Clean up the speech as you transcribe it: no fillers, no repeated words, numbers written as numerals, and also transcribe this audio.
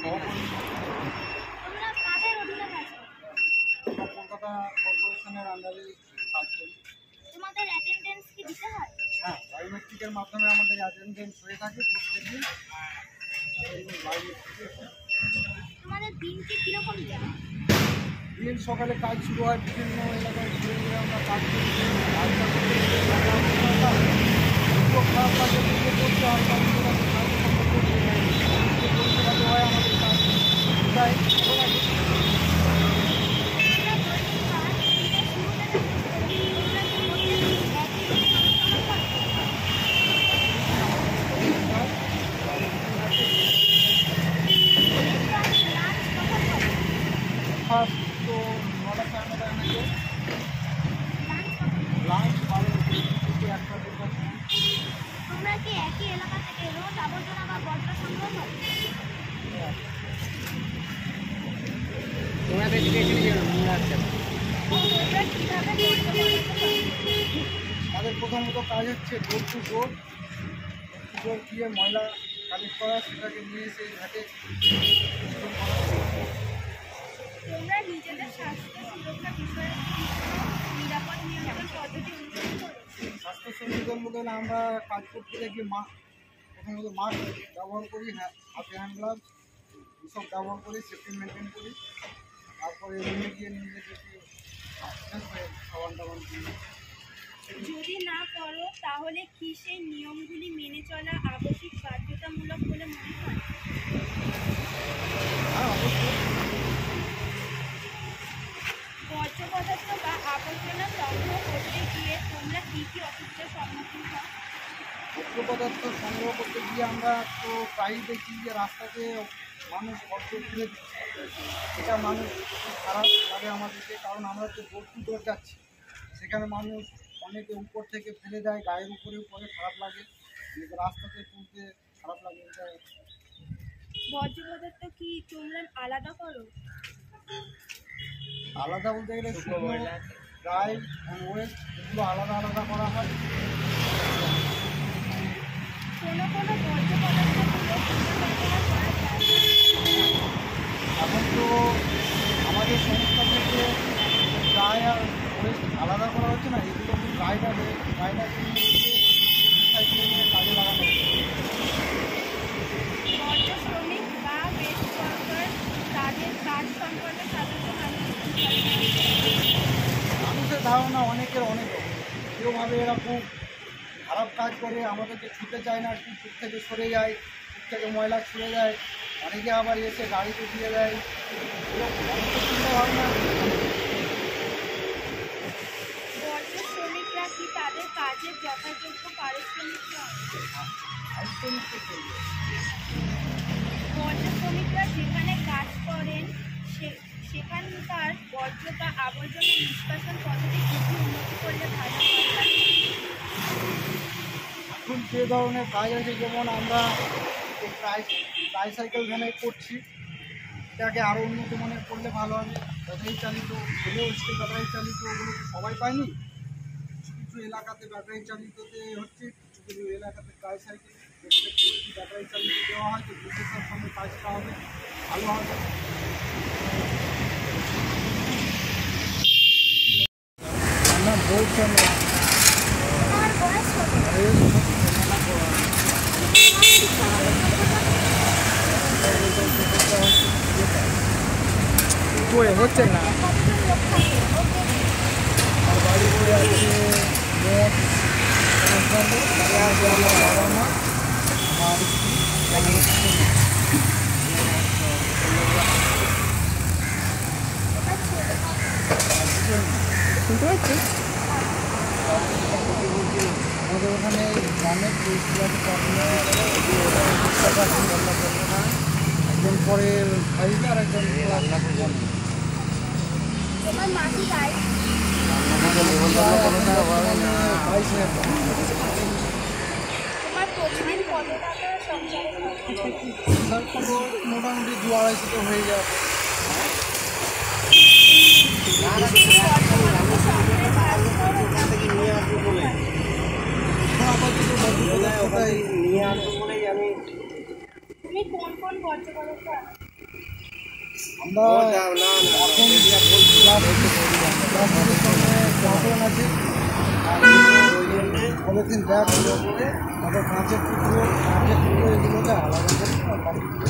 তোমরা কাদের অধীনে কাজ করো? আমরা কলকাতা কর্পোরেশনের আন্ডারে কাজ করি। তোমাদের অ্যাটেন্ডেন্স কি দিতে হয়? হ্যাঁ, বায়োমেট্রিকের মাধ্যমে আমাদের অ্যাটেন্ডেন্স হয়ে থাকে প্রত্যেকদিন। তোমাদের দিনটি কিরকম যায়? দিন সকালে কাজ শুরু হয়, বিভিন্ন এলাকায় ঘুরে ঘুরে আমরা কাজ করি। কাজটা করতে খারাপ লাগে, নিজে করতে হয়, পরিষেবা হয় আমাদের কাজ তাই ভালো লাগে। ফার্স্ট তো 9টা 9:30 নাকি লাঞ্চ 12 থেকে 1টা 2টা। তোমরা কি একই এলাকা থেকে রোজ আবর্জনা বা বর্জ্য সংগ্রহ করো? তোমরা কিভাবে আমাদের প্রথমত কাজ হচ্ছে ডোর টু ডোর গিয়ে ময়লা কালেক্ট করা, সেটাকে নিয়ে সেই ঘাটে তোমরা নিজেদের স্বাস্থ্য সুরক্ষা বিষয়ে নিরাপদ নিয়ন্ত্রণ পদ্ধতি অনুসরণ করো? স্বাস্থ্য সচেতন বলতে গেলে আমরা কাজ করতে গিয়ে প্রথমত মাস্ক ব্যবহার করি, হাতে হ্যান্ড গ্লাভস এসব ব্যবহার করি, সেফটি মেনটেন করি। তারপরে রুমে গিয়ে নিজেদেরকে খাবার দাবার দিই। যদি না করো তাহলে কি সেই নিয়মগুলি মেনে চলা আবশ্যিক বাধ্যতামূলক বলে মনে হয়? হ্যাঁ, অবশ্যই। বর্জ্য পদার্থ বা আবর্জনা সংগ্রহ করতে গিয়ে তোমরা কি কি অসুবিধার সম্মুখীন হও? বর্জ্য পদার্থ সংগ্রহ করতে গিয়ে আমরা তো প্রায়ই দেখি যে রাস্তাতে মানুষ বর্জ্য ফেলে দিচ্ছে। এটা মানুষ খুব খারাপ লাগে আমাদেরকে, কারণ আমরা তো ডোর টু ডোর যাচ্ছি, সেখানে মানুষ অনেকে উপর থেকে ফেলে দেয়, গায়ের উপরে পরে খারাপ লাগে, রাস্তাতে তুলতে খারাপ লাগে। এটা বর্জ্য পদার্থ কি তোমরা আলাদা করো? আলাদা বলতে গেলে ড্রাই অ্যান্ড ওয়েস্ট এগুলো আলাদা আলাদা করা হয়। কোনো বর্জ্য পদার্থগুলো পুনর্ব্যবহার করা যায় না। এখন তো আমাদের সংস্থা থেকে ড্রাই আর ওয়েস্ট আলাদা করা হচ্ছে না, এগুলো ড্রাইভারে রিসাইক্লিংয়ে কাজে লাগানো হচ্ছে। বর্জ্য শ্রমিক বা ওয়েস্ট ওয়ার্কার তাদের কাজ সম্পর্কে সাধারণত মানুষের ধারণা অনেকের অনেক রকম। কেউ ভাবে এরা খুব খারাপ কাজ করে, আমাদেরকে ছুটে চায় না, টুক থেকে সরে যায়, টুক থেকে ময়লা ছুঁড়ে যায়। অনেকে আবার এসে গাড়িতে দিয়ে দেয়, এরকম অনেকের চিন্তা ভাবনা। বর্জ্য শ্রমিকরা কি তাদের কাজের যথাযোগ্য পারিশ্রমিক পায়? বর্জ্য শ্রমিকরা যেখানে কাজ করেন সেখানকার বর্জ্য বা আবর্জনা নিষ্কাশন পদ্ধতি কিছু উন্নতি করলে ভালো হয়। এখন যে ধরনের কাজ আছে, যেমন আমরা ট্রাইসাইকেল ভ্যানে করছি, এটাকে আরও উন্নত মানের করলে ভালো হবে। ব্যাটারি চালিত হলেও স্টিল ব্যাটারি চালিত ওগুলো তো সবাই পায়নি, কিছু কিছু এলাকাতে ব্যাটারি চালিততে হচ্ছে, কিছু কিছু এলাকাতে ট্রাইসাইকেল ব্যাটারি চালিত দেওয়া হয়, তো বিশেষের সঙ্গে কাজটা হবে, ভালো হবে। আমার বলছি আমরা আমার বয়স কত? হচ্ছে না। কতজন লোক থাকে? আর বাড়ি করে আছে মোট 5 জন, আমার বাবা মা, আমার শুনতে পাচ্ছি। আমাদের ওখানে গ্রামের একজন পরে ভাইবে আর একজন রান্না করবেন। তোমার মাটি গায়ে তোমার প্রতিদিন কত টাকা সংসারে মোটামুটি 2-250 তো হয়ে যাবে। তুমি কোন বর্জ্য পদার্থ আমরা এখন প্লাস্টিকের সঙ্গে কার্টন আছে, পলিথিন ব্যাগ, তারপর কাঁচের টুকরো এগুলোকে আলাদা করে